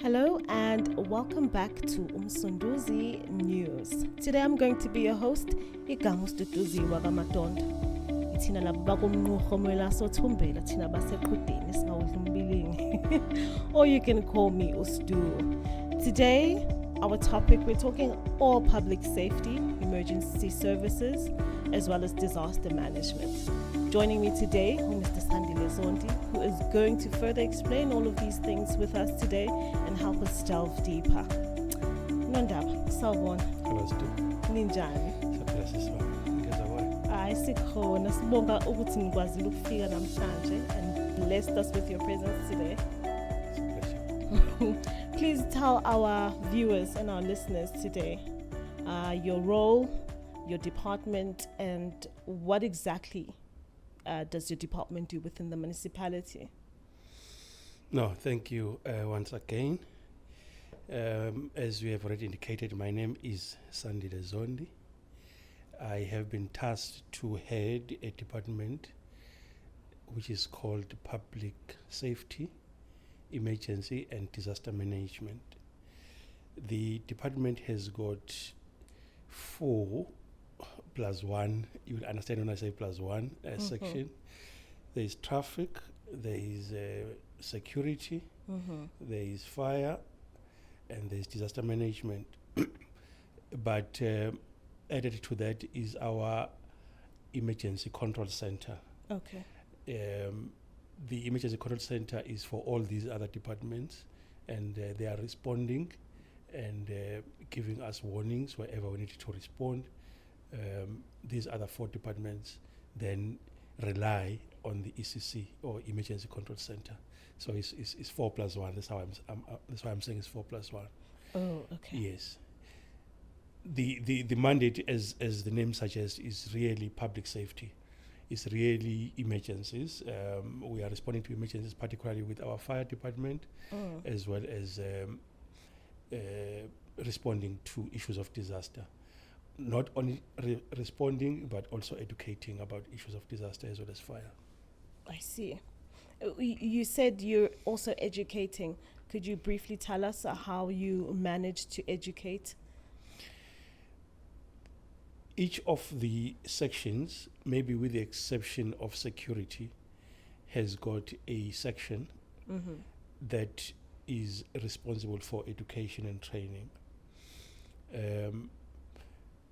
Hello and welcome back to Msunduzi News. Today I'm going to be your host, Msunduzi Wagamadonda. Ithina labo bakumnqurho mwela sothumbela thina baseqhudeni singawudla umbilingi. Or you can call me Ustu. Today, our topic, we're talking all public safety, emergency services, as well as disaster management. Joining me today, Mr. Sandile Zondi, who is going to further explain all of these things with us today and help us delve deeper. Nondaba, sawubona. Hello, Stu. Ninjani? Siyaphila sisiba. Ngiyazabona. Hayi sikhona, sibonga ukuthi nikwazile ukufika namhlanje and blessed us with your presence today. It's a pleasure. Please tell our viewers and our listeners today your role, your department, and what exactly does your department do within the municipality? No, thank you once again. As we have already indicated, my name is Sandile Zondi. I have been tasked to head a department which is called Public Safety, Emergency and Disaster Management. The department has got 4+1, you will understand when I say +1 section. There is traffic, there is security, there is fire, and there is disaster management. But added to that is our emergency control center. Okay. The emergency control center is for all these other departments, and they are responding and giving us warnings wherever we need to respond. These other 4 departments then rely on the ECC or Emergency Control Center. So it's 4+1. That's why I'm saying it's 4+1. Oh, okay. Yes. The mandate, as the name suggests, is really public safety. It's really emergencies. We are responding to emergencies, particularly with our fire department, as well as responding to issues of disaster. Not only responding, but also educating about issues of disaster as well as fire. I see. You said you're also educating. Could you briefly tell us how you manage to educate? Each of the sections, maybe with the exception of security, has got a section that is responsible for education and training.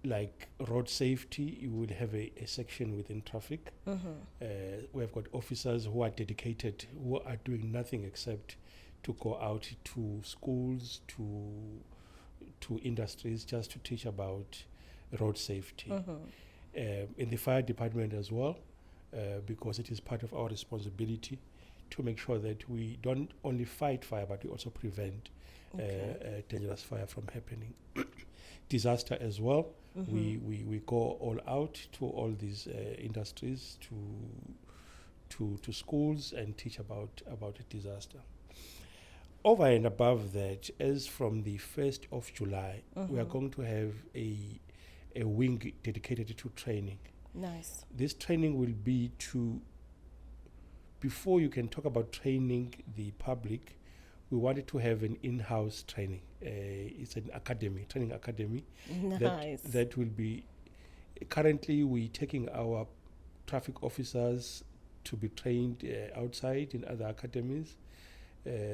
Like road safety, you will have a section within traffic. We have got officers who are dedicated, who are doing nothing except to go out to schools, to industries, just to teach about road safety. In the fire department as well, because it is part of our responsibility to make sure that we don't only fight fire, but we also prevent dangerous fire from happening. Disaster as well. We go all out to all these industries, to schools, and teach about a disaster. Over and above that, as from the 1st of July, we are going to have a wing dedicated to training. Nice. This training will be before you can talk about training the public, we wanted to have an in-house training. It's an academy, training academy. Nice. That will be, currently we're taking our traffic officers to be trained outside in other academies,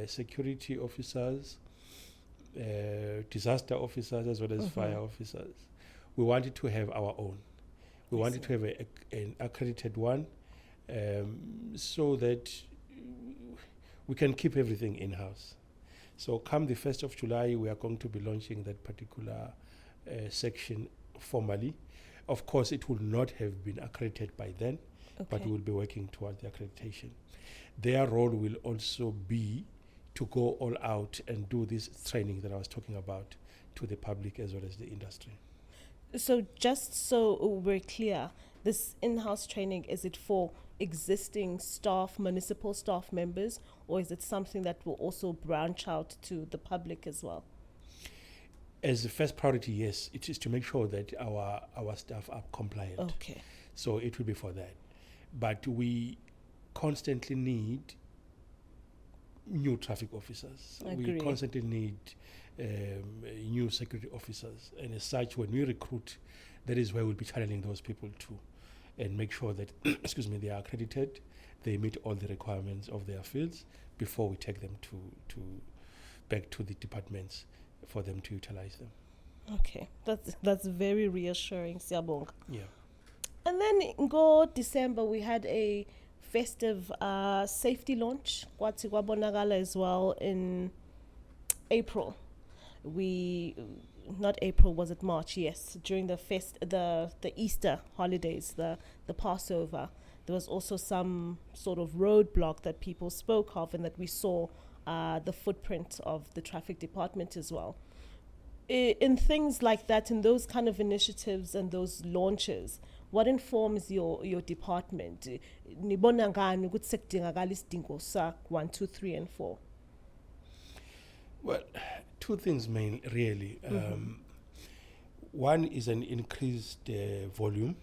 security officers, disaster officers, as well as fire officers. We wanted to have our own. We wanted to have an accredited one, so that we can keep everything in-house. So come the 1st of July, we are going to be launching that particular section formally. Of course, it will not have been accredited by then, but we will be working toward the accreditation. Their role will also be to go all out and do this training that I was talking about to the public as well as the industry. So just so we're clear, this in-house training, is it for existing staff, municipal staff members, or is it something that will also branch out to the public as well? As the first priority, yes, it is to make sure that our staff are compliant. Okay. So it will be for that. But we constantly need new traffic officers. Agree. We constantly need new security officers, and as such, when we recruit, that is where we'll be channeling those people to, and make sure that excuse me, they are accredited, they meet all the requirements of their fields before we take them to back to the departments for them to utilize them. Okay, that's very reassuring, Siyabonga. Yeah. And then in go December, we had a festive safety launch. Kwati kwabonakala as well in April. Not April, was it March? Yes, during the Easter holidays, the Passover, there was also some sort of roadblock that people spoke of, and that we saw the footprint of the traffic department as well. In things like that, in those kind of initiatives and those launches, what informs your department? Nibona ngani ukuthi sekudingakala isidingo sa 1, 2, 3, and 4? Well, two things main really. One is an increased volume.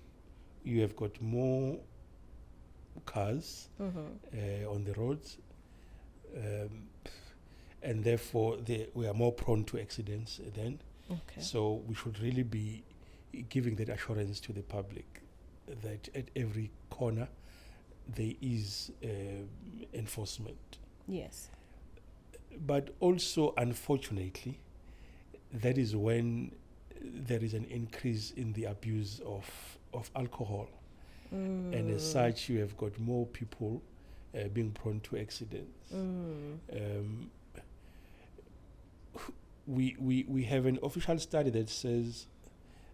You have got more cars on the roads, and therefore we are more prone to accidents then. Okay. So we should really be giving that assurance to the public that at every corner there is enforcement. Yes. But also, unfortunately, that is when there is an increase in the abuse of alcohol. And as such, you have got more people being prone to accidents. We have an official study that says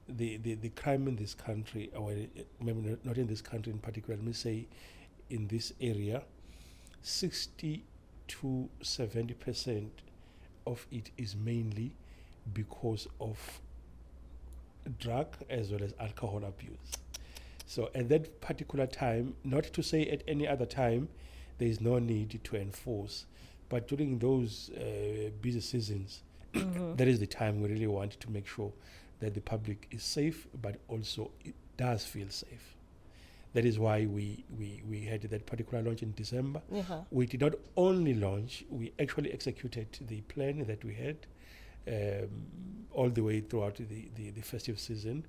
the crime in this country, or maybe not in this country in particular, let me say in this area, 60 to 70% of it is mainly because of drug as well as alcohol abuse. So at that particular time, not to say at any other time, there is no need to enforce, but during those busy seasons, that is the time we really want to make sure that the public is safe, but also it does feel safe. That is why we had that particular launch in December. We did not only launch, we actually executed the plan that we had all the way throughout the festive season,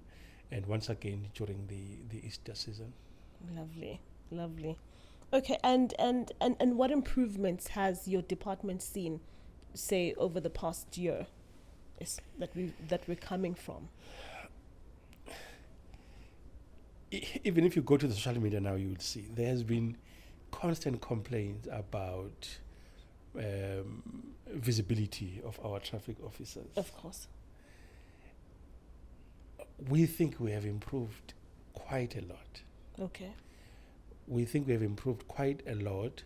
and once again during the Easter season. Lovely. Okay, and what improvements has your department seen, say, over the past year, that we're coming from? Even if you go to the social media now, you will see there has been constant complaints about visibility of our traffic officers. Of course. We think we have improved quite a lot. Okay. We think we have improved quite a lot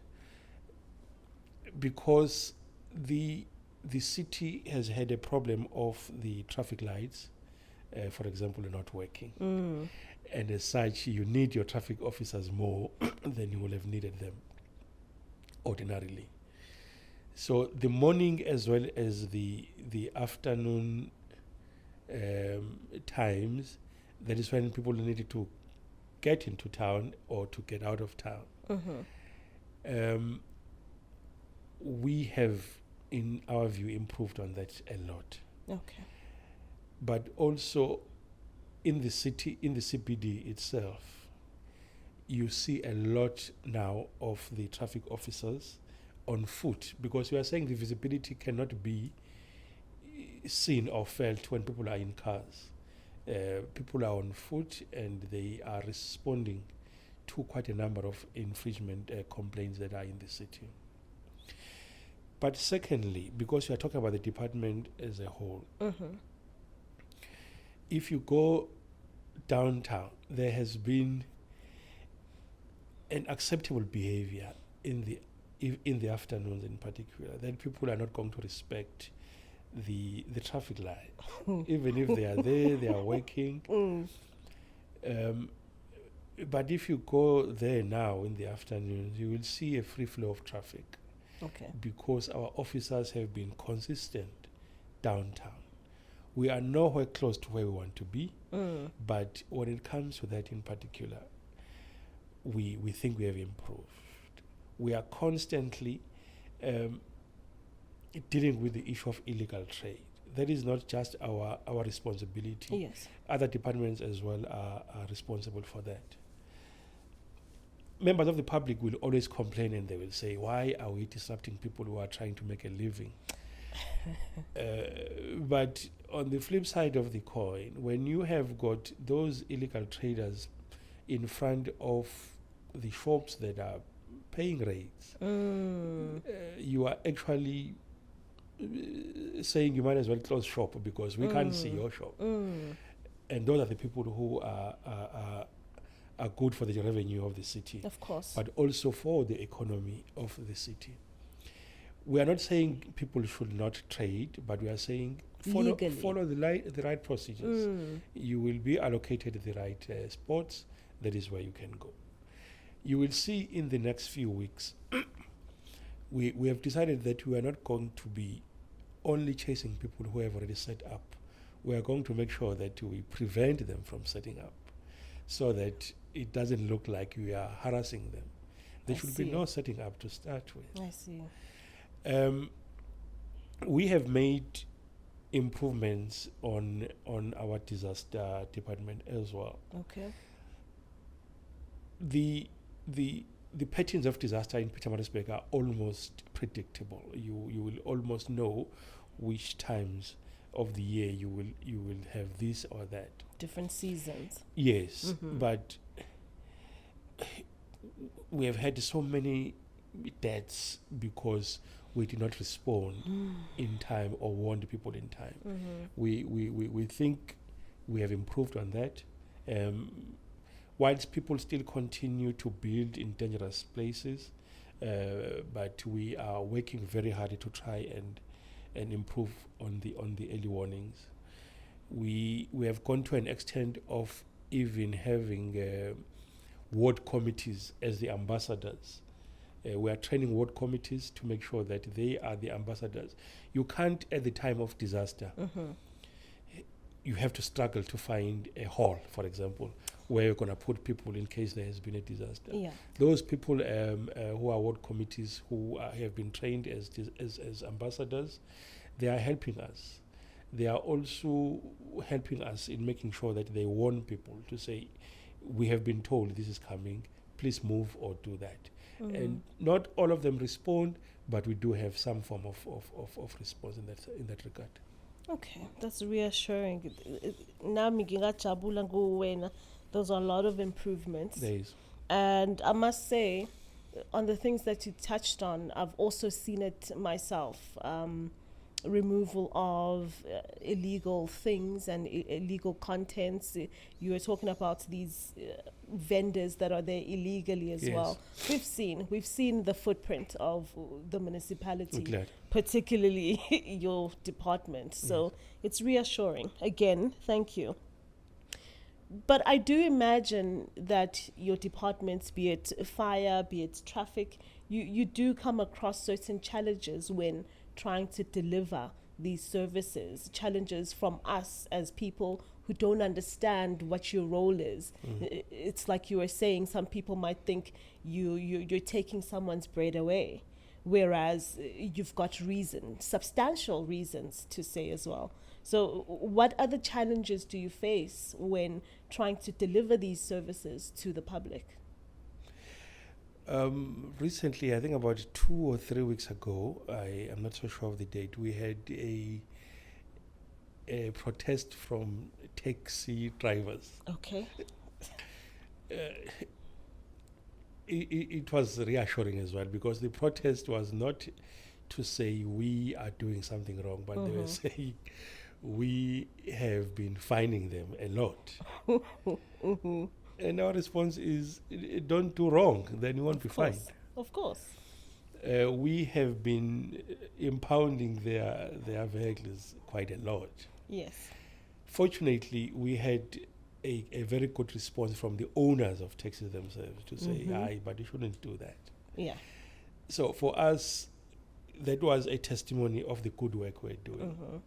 because the city has had a problem of the traffic lights, for example, not working. And as such, you need your traffic officers more than you will have needed them ordinarily. So the morning as well as the afternoon times, that is when people needed to get into town or to get out of town. We have, in our view, improved on that a lot. Okay. But also in the city, in the CBD itself, you see a lot now of the traffic officers on foot, because we are saying the visibility cannot be seen or felt when people are in cars. People are on foot and they are responding to quite a number of infringement complaints that are in the city. But secondly, because we are talking about the department as a whole, if you go downtown, there has been an acceptable behavior in the afternoons in particular, that people are not going to respect the traffic light. Even if they are there, they are working. But if you go there now in the afternoons, you will see a free flow of traffic. Okay. Because our officers have been consistent downtown. We are nowhere close to where we want to be, but when it comes to that in particular, we think we have improved. We are constantly um, dealing with the issue of illegal trade. That is not just our responsibility. Yes. Other departments as well are responsible for that. Members of the public will always complain and they will say, why are we disrupting people who are trying to make a living? But on the flip side of the coin, when you have got those illegal traders in front of the shops that are paying rates, you are actually saying you might as well close shop because we can't see your shop. And those are the people who are good for the revenue of the city. Of course. But also for the economy of the city. We are not saying people should not trade, but we are saying follow the right procedures. You will be allocated the right spots. That is where you can go. You will see in the next few weeks, we have decided that we are not going to be only chasing people who have already set up. We are going to make sure that we prevent them from setting up so that it doesn't look like we are harassing them. There should be no setting up to start with. I see. We have made improvements on our disaster department as well. Okay. The patterns of disaster in Pietermaritzburg are almost predictable. You will almost know which times of the year you will have this or that. Different seasons. Yes, but we have had so many deaths because we did not respond in time or warned people in time. We think we have improved on that. Whilst people still continue to build in dangerous places, but we are working very hard to try and improve on the early warnings. We have gone to an extent of even having ward committees as the ambassadors. We are training ward committees to make sure that they are the ambassadors. You can't, at the time of disaster, you have to struggle to find a hall, for example, where you're going to put people in case there has been a disaster. Yeah. Those people who are ward committees who have been trained as ambassadors, they are helping us. They are also helping us in making sure that they warn people to say, we have been told this is coming, please move or do that. And not all of them respond, but we do have some form of response in that regard. Okay, that's reassuring. Nami ngingajabula nguwena. Those are a lot of improvements. There is. And I must say, on the things that you touched on, I've also seen it myself. Removal of illegal things and illegal contents. You were talking about these vendors that are there illegally as well. We've seen the footprint of the municipality, particularly your department. So it's reassuring. Again, thank you. But I do imagine that your departments, be it fire, be it traffic, you do come across certain challenges when trying to deliver these services, challenges from us as people who don't understand what your role is. It's like you were saying, some people might think you're taking someone's bread away, whereas you've got substantial reasons to say as well. So what other challenges do you face when trying to deliver these services to the public? Recently, I think about 2 or 3 weeks ago, I am not so sure of the date, we had a protest from taxi drivers. Okay. It was reassuring as well, because the protest was not to say we are doing something wrong, but they were saying we have been fining them a lot. And our response is, don't do wrong, then you won't be fined. Of course. We have been impounding their vehicles quite a lot. Yes. Fortunately, we had a very good response from the owners of taxis themselves to say, aye, but you shouldn't do that. Yeah. So for us, that was a testimony of the good work we're doing.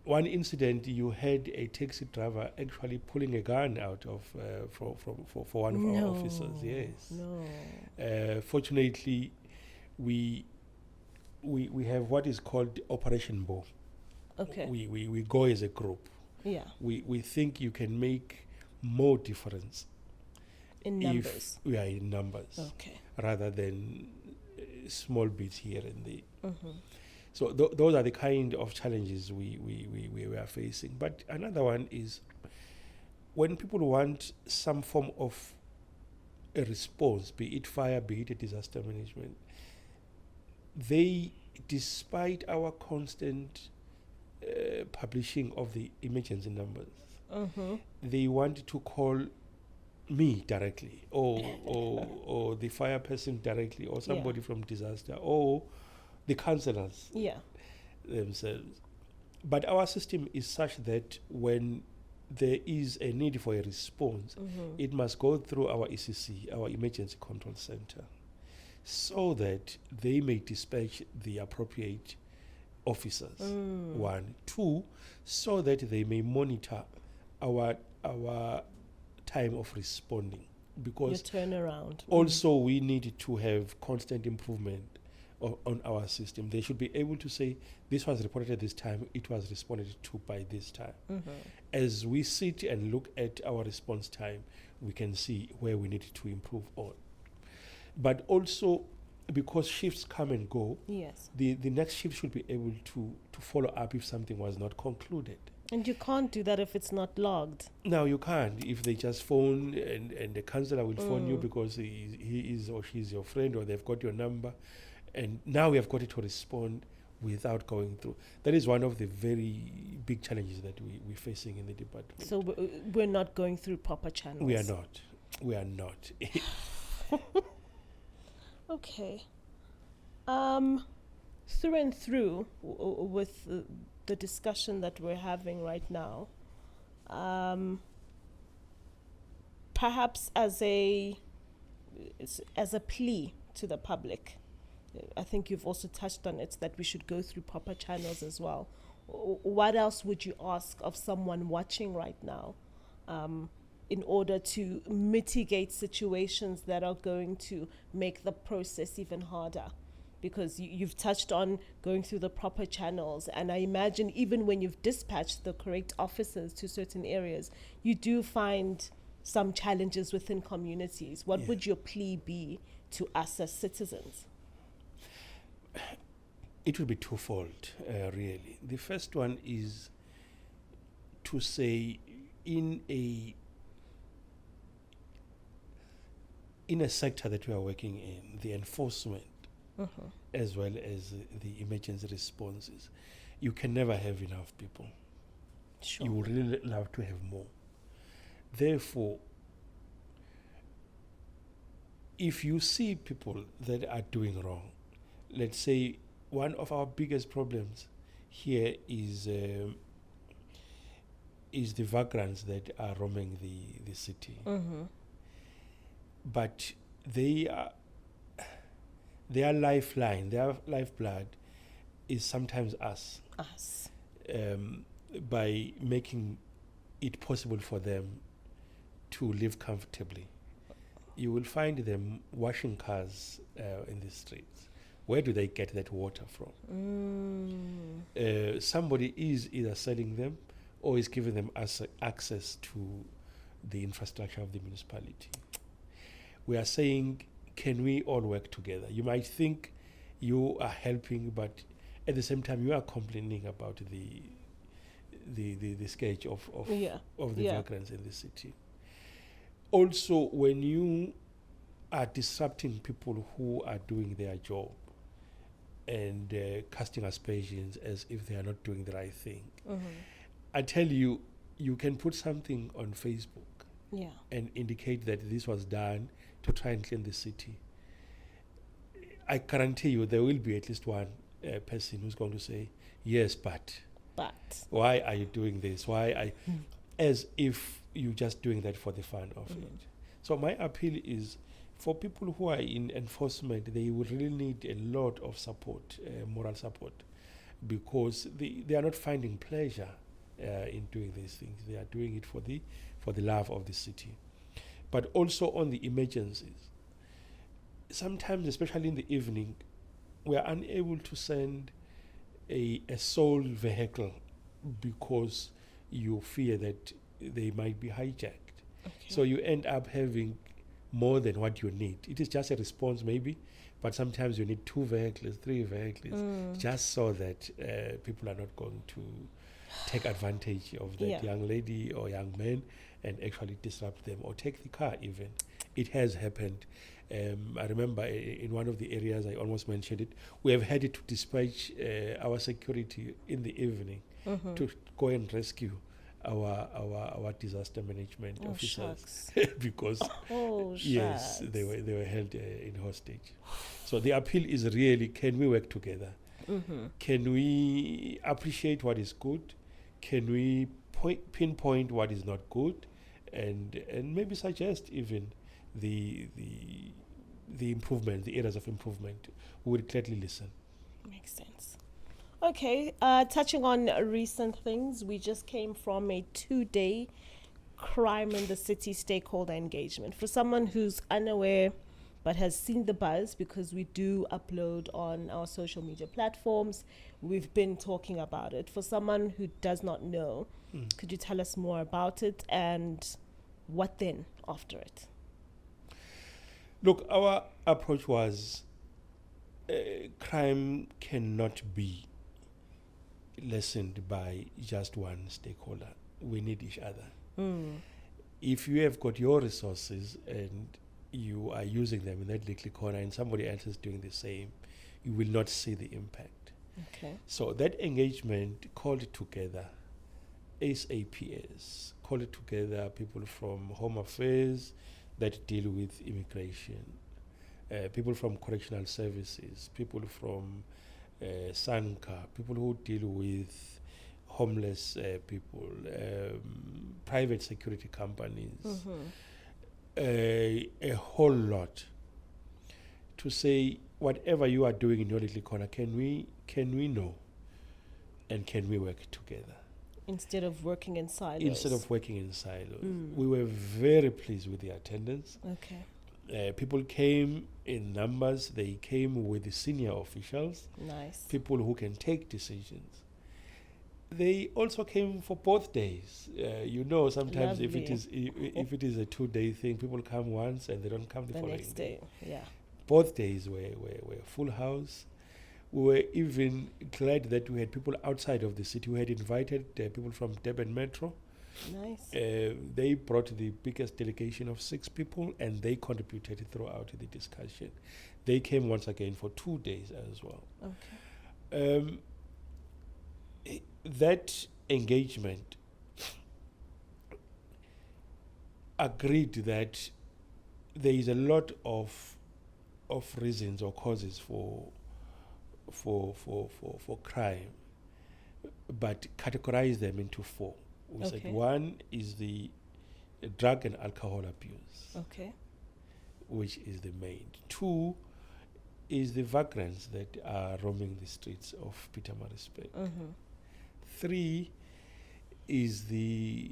one incident, you had a taxi driver actually pulling a gun out of for one of our officers. Yes. No. Fortunately, we have what is called Operation Bow. Okay. We go as a group. Yeah. We think you can make more difference In numbers. if we are in numbers, Okay. rather than small bits here and there. Mm-hmm. So those are the kind of challenges we are facing. But another one is when people want some form of a response, be it fire, be it a disaster management, they, despite our constant publishing of the emergency numbers, Mm-hmm. they want to call me directly, or the fire person directly, or somebody from disaster, or the councillors themselves. But our system is such that when there is a need for a response, it must go through our ECC, our Emergency Control Center, so that they may dispatch the appropriate officers. One. Two, so that they may monitor our time of responding. Because your turnaround. also we need to have constant improvement on our system. They should be able to say, this was reported at this time, it was responded to by this time. As we sit and look at our response time, we can see where we need to improve on. But also, because shifts come and go, the next shift should be able to follow up if something was not concluded. And you can't do that if it's not logged. No, you can't. If they just phone and the councillor will phone you because he is or she is your friend, or they've got your number, and now we have got it to respond without going through. That is one of the very big challenges that we're facing in the department. So we're not going through proper channels. We are not. We are not. Okay. Through and through, with the discussion that we're having right now, perhaps as a plea to the public, I think you've also touched on it, that we should go through proper channels as well. What else would you ask of someone watching right now, in order to mitigate situations that are going to make the process even harder? Because you've touched on going through the proper channels, and I imagine even when you've dispatched the correct officers to certain areas, you do find some challenges within communities. What would your plea be to us as citizens? It will be twofold, really. The first one is to say, in a sector that we are working in, the enforcement, as well as the emergency responses, you can never have enough people. Sure. You would really love to have more. Therefore, if you see people that are doing wrong, let's say one of our biggest problems here is the vagrants that are roaming the city. But their lifeline, their lifeblood is sometimes us. By making it possible for them to live comfortably. You will find them washing cars in the streets. Where do they get that water from? Somebody is either selling them or is giving them access to the infrastructure of the municipality. We are saying, can we all work together? You might think you are helping, but at the same time you are complaining about the scourge of the vagrants in the city. Also, when you are disrupting people who are doing their job and casting aspersions as if they are not doing the right thing, I tell you, you can put something on Facebook and indicate that this was done to try and clean the city. I guarantee you there will be at least one person who's going to say, yes, but why are you doing this? As if you're just doing that for the fun of it. So my appeal is, for people who are in enforcement, they will really need a lot of support, moral support, because they are not finding pleasure in doing these things. They are doing it for the love of the city. But also on the emergencies. Sometimes, especially in the evening, we are unable to send a sole vehicle because you fear that they might be hijacked. Okay. So you end up having more than what you need. It is just a response maybe, but sometimes you need 2 vehicles, 3 vehicles, just so that people are not going to take advantage of that young lady or young man and actually disrupt them or take the car even. It has happened. I remember in one of the areas, I almost mentioned it, we have had to dispatch our security in the evening to go and rescue our disaster management officers because yes, they were held in hostage. So the appeal is really, can we work together? Can we appreciate what is good? Can we pinpoint what is not good, and maybe suggest even the improvement, the areas of improvement? We would gladly listen. Makes sense. Okay, touching on recent things, we just came from a 2-day crime in the city stakeholder engagement. For someone who's unaware but has seen the buzz, because we do upload on our social media platforms, we've been talking about it. For someone who does not know, could you tell us more about it and what then after it? Look, our approach was crime cannot be lessened by just one stakeholder. We need each other. If you have got your resources and you are using them in that little corner and somebody else is doing the same, you will not see the impact. Okay. So that engagement called together SAPS, called together people from Home Affairs that deal with immigration, people from correctional services, people from SANCA, people who deal with homeless people, private security companies, a whole lot, to say whatever you are doing in your little corner, can we know and can we work together? Instead of working in silos. We were very pleased with the attendance. Okay. People came in numbers. They came with the senior officials. Nice. People who can take decisions. They also came for both days. Sometimes if it is a 2-day thing, people come once and they don't come the following next day. Yeah. Both days were full house. We were even glad that we had people outside of the city. We had invited people from Durban Metro. Nice. They brought the biggest delegation of 6 people, and they contributed throughout the discussion. They came once again for 2 days as well. Okay. That engagement agreed that there is a lot of reasons or causes for crime, but categorize them into 4. We said 1 is the drug and alcohol abuse, which is the main. 2 is the vagrants that are roaming the streets of Pietermaritzburg. 3 is the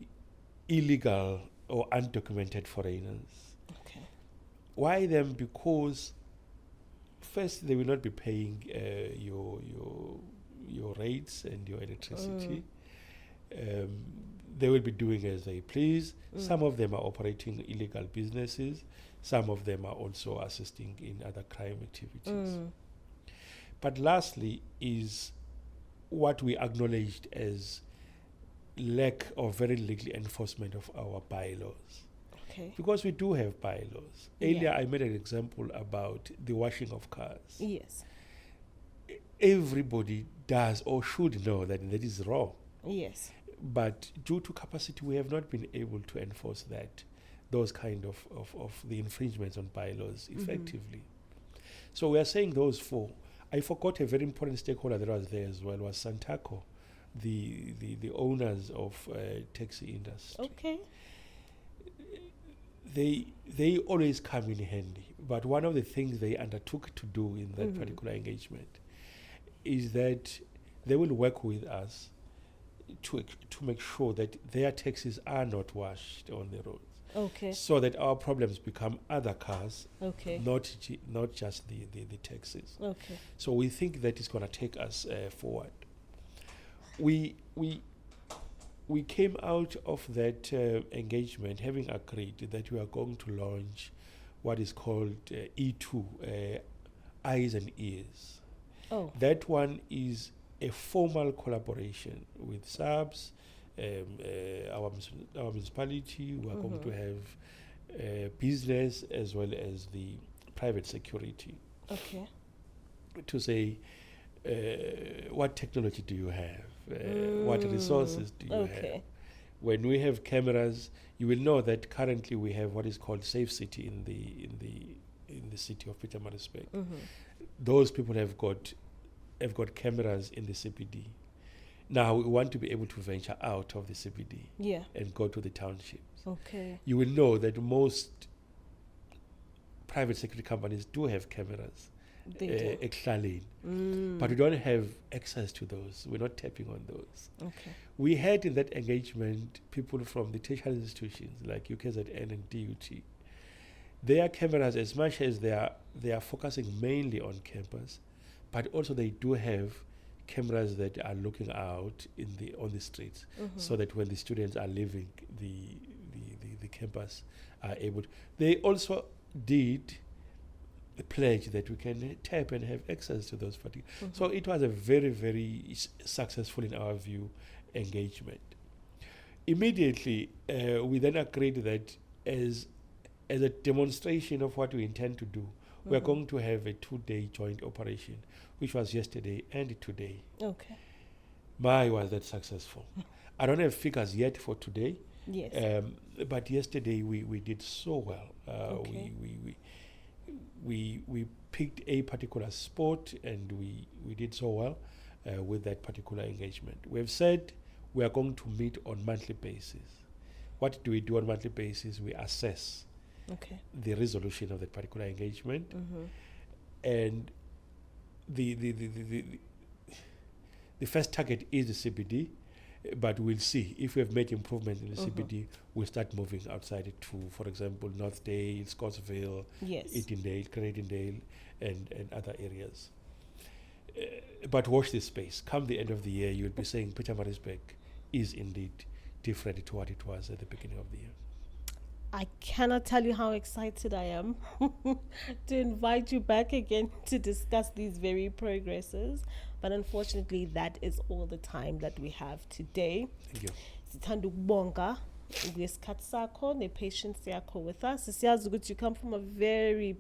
illegal or undocumented foreigners. Okay. Why them? Because first, they will not be paying your rates and your electricity. They will be doing as they please. Some of them are operating illegal businesses. Some of them are also assisting in other crime activities. But lastly is what we acknowledged as lack of very legal enforcement of our bylaws. Okay. Because we do have bylaws. Earlier, I made an example about the washing of cars. Yes. Everybody does or should know that that is wrong. Yes. But due to capacity, we have not been able to enforce those kind of the infringements on bylaws effectively. So we are saying those 4. I forgot a very important stakeholder that was there as well, was Santaco, the owners of taxi industry. Okay. They always come in handy. But one of the things they undertook to do in that particular engagement is that they will work with us to make sure that their taxis are not washed on the roads. Okay. So that our problems become other cars, Okay. not just the taxis. Okay. So we think that is going to take us forward. We came out of that engagement having agreed that we are going to launch what is called E2, Eyes and Ears. Oh. That one is a formal collaboration with SABS, our municipality. We are going to have business as well as the private security. Okay. To say, what technology do you have? What resources do you have? When we have cameras, you will know that currently we have what is called Safe City in the city of Pietermaritzburg. Those people have got cameras in the CBD. Now we want to be able to venture out of the CBD and go to the townships. Okay. You will know that most private security companies do have cameras. But we don't have access to those. We're not tapping on those. Okay. We had in that engagement people from the tertiary institutions like UKZN and DUT. Their cameras, as much as they are focusing mainly on campus, but also they do have cameras that are looking out on the streets, so that when the students are leaving the campus are able to. They also did a pledge that we can tap and have access to those particular. So it was a very, very successful, in our view, engagement. Immediately, we then agreed that as a demonstration of what we intend to do, we are going to have a 2-day joint operation, which was yesterday and today. Okay. My, was that successful. I don't have figures yet for today. Yes. But yesterday we did so well. Okay. We picked a particular sport and we did so well with that particular engagement. We have said we are going to meet on monthly basis. What do we do on monthly basis? We assess the resolution of that particular engagement, and the first target is the CBD, but we'll see if we have made improvement in the CBD. We'll start moving outside it to, for example, Northdale, Scottsville, Edendale, Cradendale, and other areas. But watch this space. Come the end of the year, you'll be saying Pietermaritzburg is indeed different to what it was at the beginning of the year. I cannot tell you how excited I am to invite you back again to discuss these very progresses. But unfortunately, that is all the time that we have today. Thank you. Sithanda ukubonga ngesikhathi sakho ne-patience yakho with us. Siyazi ukuthi you come from a very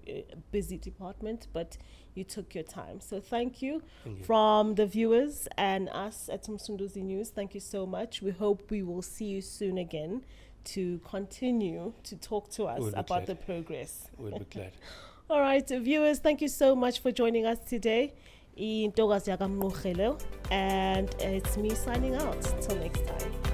busy department, but you took your time. So thank you. From the viewers and us at Msunduzi News, thank you so much. We hope we will see you soon again to continue to talk to us about the progress. We'll be glad. All right, viewers, thank you so much for joining us today. And it's me signing out. Till next time.